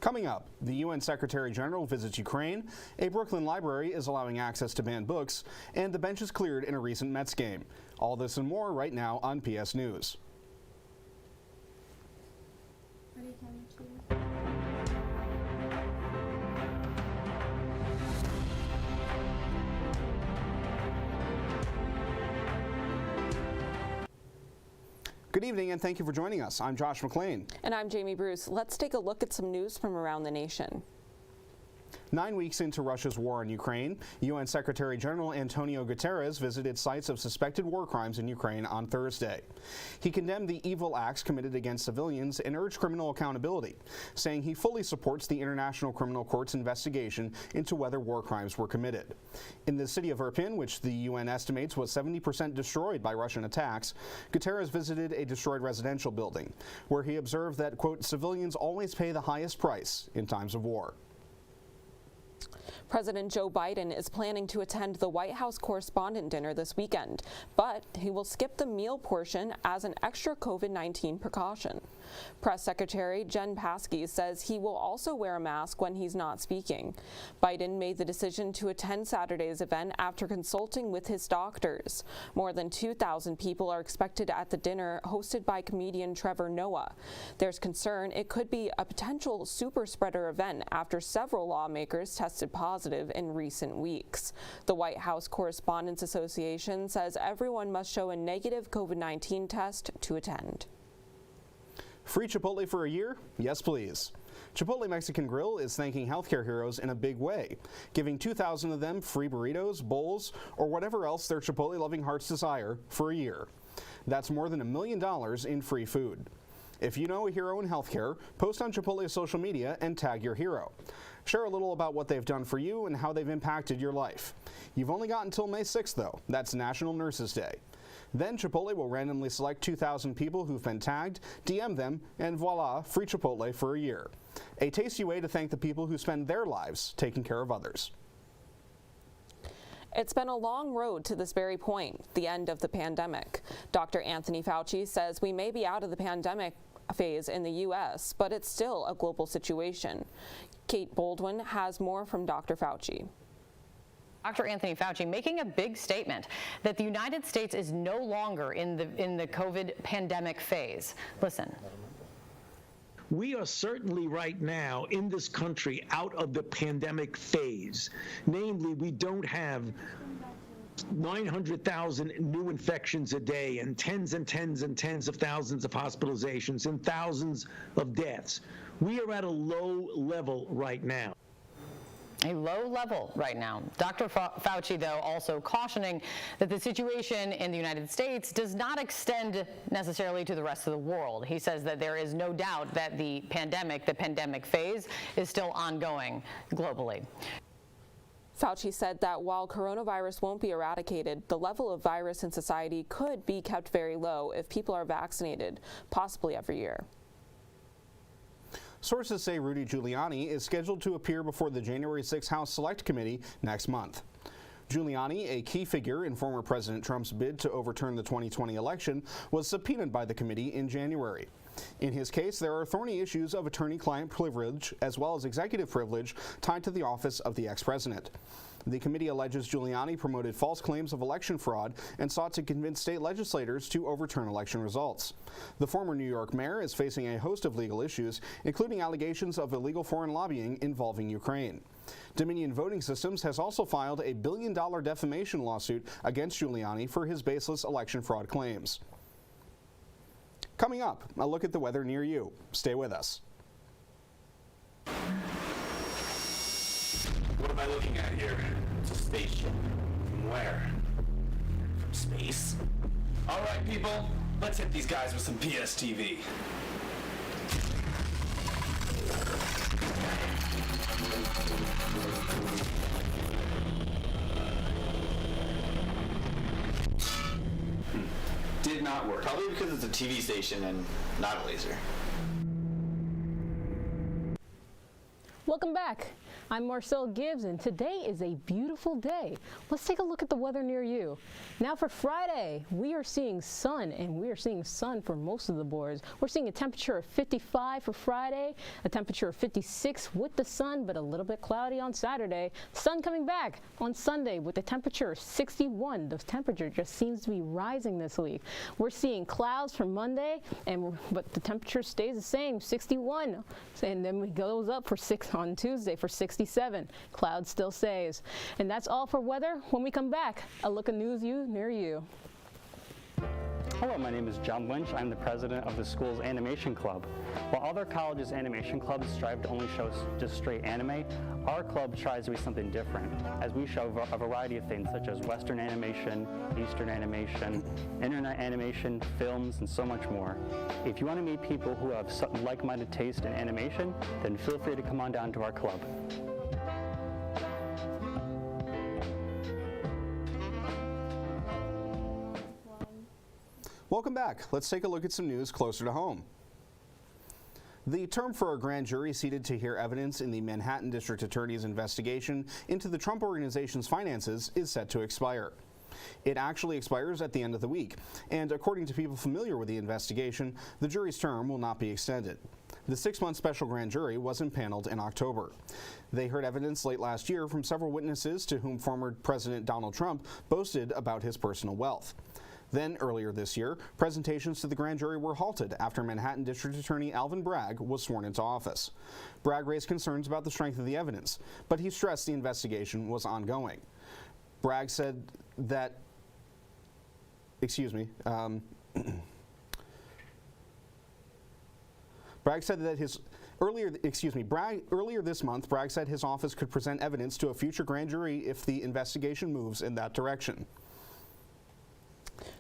Coming up, the UN Secretary General visits Ukraine, a Brooklyn library is allowing access to banned books, and the bench is cleared in a recent Mets game. All this and more right now on PS News. Good evening and thank you for joining us. I'm Josh McLean. And I'm Jamie Bruce. Let's take a look at some news from around the nation. 9 weeks into Russia's war on Ukraine, UN Secretary General Antonio Guterres visited sites of suspected war crimes in Ukraine on Thursday. He condemned the evil acts committed against civilians and urged criminal accountability, saying he fully supports the International Criminal Court's investigation into whether war crimes were committed. In the city of Irpin, which the UN estimates was 70% destroyed by Russian attacks, Guterres visited a destroyed residential building, where he observed that, quote, civilians always pay the highest price in times of war. President Joe Biden is planning to attend the White House Correspondent Dinner this weekend, but he will skip the meal portion as an extra COVID-19 precaution. Press Secretary Jen Psaki says he will also wear a mask when he's not speaking. Biden made the decision to attend Saturday's event after consulting with his doctors. More than 2,000 people are expected at the dinner hosted by comedian Trevor Noah. There's concern it could be a potential super spreader event after several lawmakers tested positive in recent weeks. The White House Correspondents Association says everyone must show a negative COVID-19 test to attend. Free Chipotle for a year? Yes, please. Chipotle Mexican Grill is thanking healthcare heroes in a big way, giving 2,000 of them free burritos, bowls, or whatever else their Chipotle-loving hearts desire for a year. That's more than $1 million in free food. If you know a hero in healthcare, post on Chipotle's social media and tag your hero. Share a little about what they've done for you and how they've impacted your life. You've only got until May 6th, though. That's National Nurses Day. Then Chipotle will randomly select 2,000 people who've been tagged, DM them, and voila, free Chipotle for a year. A tasty way to thank the people who spend their lives taking care of others. It's been a long road to this very point, the end of the pandemic. Dr. Anthony Fauci says we may be out of the pandemic phase in the U.S., but it's still a global situation. Kate Baldwin has more from Dr. Fauci. Dr. Anthony Fauci making a big statement that the United States is no longer in the COVID pandemic phase. Listen. We are certainly right now in this country out of the pandemic phase. Namely, we don't have 900,000 new infections a day and tens and tens and tens of thousands of hospitalizations and thousands of deaths. We are at a low level right now. A low level right now. Dr. Fauci, though, also cautioning that the situation in the United States does not extend necessarily to the rest of the world. He says that there is no doubt that the pandemic phase, is still ongoing globally. Fauci said that while coronavirus won't be eradicated, the level of virus in society could be kept very low if people are vaccinated, possibly every year. Sources say Rudy Giuliani is scheduled to appear before the January 6 House Select Committee next month. Giuliani, a key figure in former President Trump's bid to overturn the 2020 election, was subpoenaed by the committee in January. In his case, there are thorny issues of attorney-client privilege as well as executive privilege tied to the office of the ex-president. The committee alleges Giuliani promoted false claims of election fraud and sought to convince state legislators to overturn election results. The former New York mayor is facing a host of legal issues, including allegations of illegal foreign lobbying involving Ukraine. Dominion Voting Systems has also filed a $1 billion defamation lawsuit against Giuliani for his baseless election fraud claims. Coming up, a look at the weather near you. Stay with us. What am I looking at here? It's a spaceship. From where? From space? All right, people, let's hit these guys with some PSTV. Did not work. Probably because it's a TV station and not a laser. Welcome back. I'm Marcel Gibbs, and today is a beautiful day. Let's take a look at the weather near you. Now for Friday, we are seeing sun, and we are seeing sun for most of the boards. We're seeing a temperature of 55 for Friday, a temperature of 56 with the sun, but a little bit cloudy on Saturday. Sun coming back on Sunday with a temperature of 61. The temperature just seems to be rising this week. We're seeing clouds for Monday, but the temperature stays the same, 61. And then it goes up on Tuesday for 67. Clouds still stays. And that's all for weather. When we come back, a look at news near you. Hello, my name is John Lynch. I'm the president of the school's animation club. While other colleges' animation clubs strive to only show just straight anime, our club tries to be something different, as we show a variety of things such as Western animation, Eastern animation, internet animation, films, and so much more. If you want to meet people who have like-minded taste in animation, then feel free to come on down to our club. Welcome back. Let's take a look at some news closer to home. The term for a grand jury seated to hear evidence in the Manhattan District Attorney's investigation into the Trump Organization's finances is set to expire. It actually expires at the end of the week, and according to people familiar with the investigation, the jury's term will not be extended. The 6-month special grand jury was impaneled in October. They heard evidence late last year from several witnesses to whom former President Donald Trump boasted about his personal wealth. Then, earlier this year, presentations to the grand jury were halted after Manhattan District Attorney Alvin Bragg was sworn into office. Bragg raised concerns about the strength of the evidence, but he stressed the investigation was ongoing. Bragg said that, Bragg said that earlier this month, Bragg said his office could present evidence to a future grand jury if the investigation moves in that direction.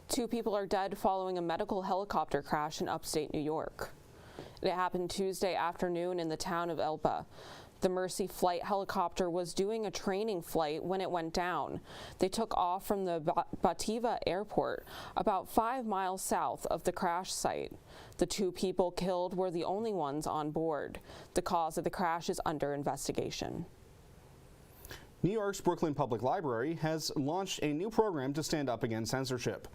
2 people are dead following a medical helicopter crash in upstate New York. It happened Tuesday afternoon in the town of Elba. The Mercy flight helicopter was doing a training flight when it went down. They took off from the Bativa airport, about 5 miles south of the crash site. The 2 people killed were the only ones on board. The cause of the crash is under investigation. New York's Brooklyn Public Library has launched a new program to stand up against censorship.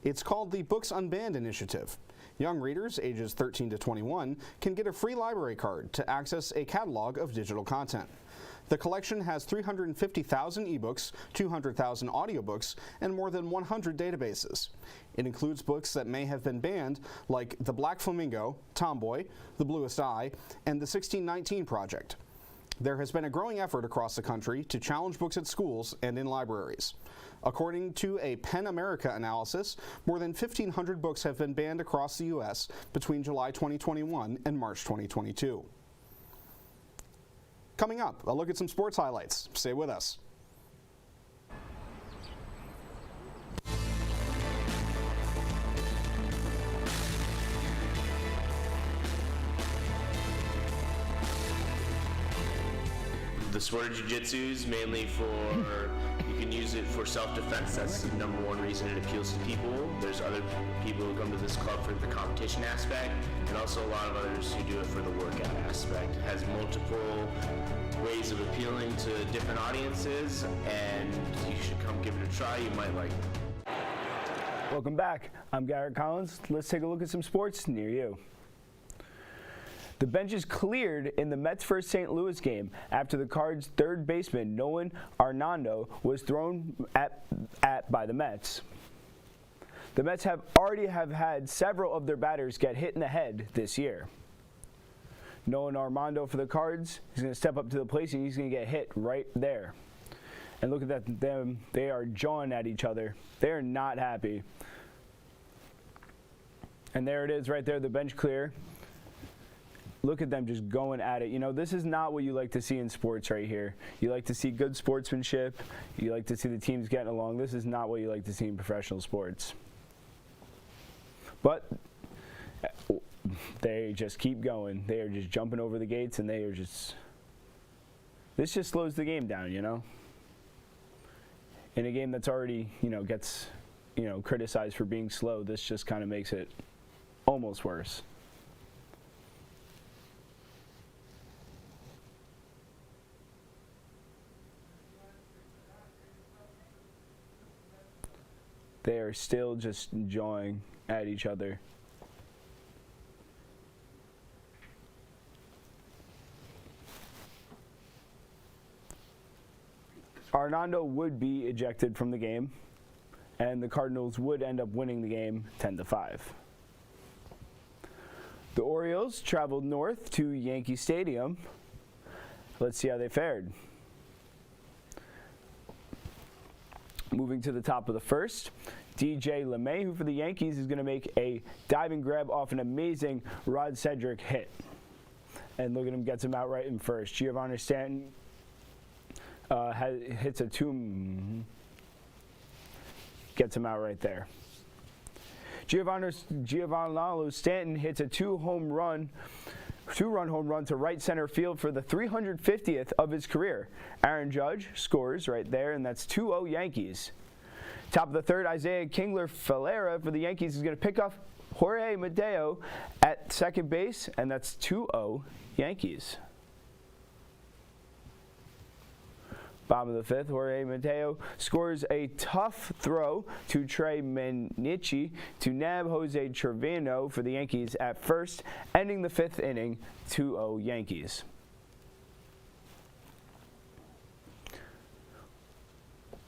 It's called the Books Unbanned Initiative. Young readers ages 13 to 21 can get a free library card to access a catalog of digital content. The collection has 350,000 ebooks, 200,000 audiobooks, and more than 100 databases. It includes books that may have been banned, like The Black Flamingo, Tomboy, The Bluest Eye, and The 1619 Project. There has been a growing effort across the country to challenge books at schools and in libraries. According to a PEN America analysis, more than 1,500 books have been banned across the U.S. between July 2021 and March 2022. Coming up, a look at some sports highlights. Stay with us. The sport of jiu-jitsu is mainly you can use it for self-defense. That's the #1 reason it appeals to people. There's other people who come to this club for the competition aspect, and also a lot of others who do it for the workout aspect. It has multiple ways of appealing to different audiences, and you should come give it a try. You might like it. Welcome back. I'm Garrett Collins. Let's take a look at some sports near you. The bench is cleared in the Mets vs. St. Louis game after the Cards' third baseman, Nolan Arenado, was thrown at by the Mets. The Mets have had several of their batters get hit in the head this year. Nolan Arenado for the Cards, he's going to step up to the plate and he's going to get hit right there. And look at them, they are jawing at each other. They are not happy. And there it is right there, the bench clear. Look at them just going at it. You know, this is not what you like to see in sports right here. You like to see good sportsmanship. You like to see the teams getting along. This is not what you like to see in professional sports. But they just keep going. They are just jumping over the gates, and they are just... This just slows the game down, you know? In a game that's already, gets, criticized for being slow, this just kind of makes it almost worse. they are still just jawing at each other. Arnando would be ejected from the game, and the Cardinals would end up winning the game 10-5. The Orioles traveled north to Yankee Stadium. Let's see how they fared. Moving to the top of the first, DJ LeMahieu for the Yankees is going to make a diving grab off an amazing Rod Cedric hit. And look at him, gets him out right in first. Giovanni Stanton hits a gets him out right there. Giovanni Stanton hits a two-run home run to right center field for the 350th of his career. Aaron Judge scores right there, and that's 2-0 Yankees. Top of the third, Isaiah Kingler-Falera for the Yankees is going to pick up Jorge Mateo at second base, and that's 2-0 Yankees. Bottom of the fifth, Jorge Mateo scores a tough throw to Trey Mancini to nab Jose Trevino for the Yankees at first, ending the fifth inning 2-0 Yankees.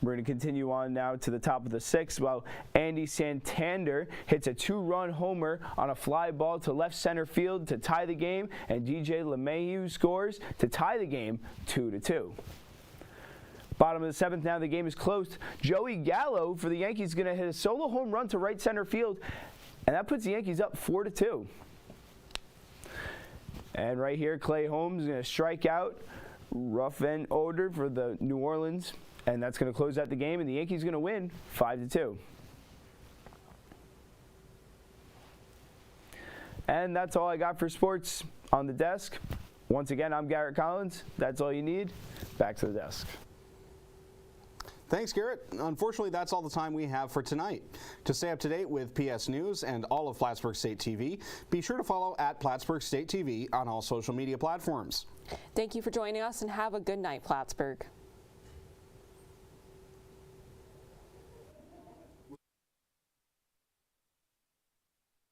We're going to continue on now to the top of the sixth while Andy Santander hits a two-run homer on a fly ball to left center field to tie the game, and DJ LeMahieu scores to tie the game 2-2. Bottom of the seventh, now the game is close. Joey Gallo for the Yankees is going to hit a solo home run to right center field, and that puts the Yankees up 4-2. And right here, Clay Holmes is going to strike out rough end order for the New Orleans, and that's going to close out the game, and the Yankees are going to win 5-2. And that's all I got for sports on the desk. Once again, I'm Garrett Collins. That's all you need. Back to the desk. Thanks, Garrett. Unfortunately, that's all the time we have for tonight. To stay up to date with PS News and all of Plattsburgh State TV, be sure to follow @Plattsburgh State TV on all social media platforms. Thank you for joining us, and have a good night, Plattsburgh.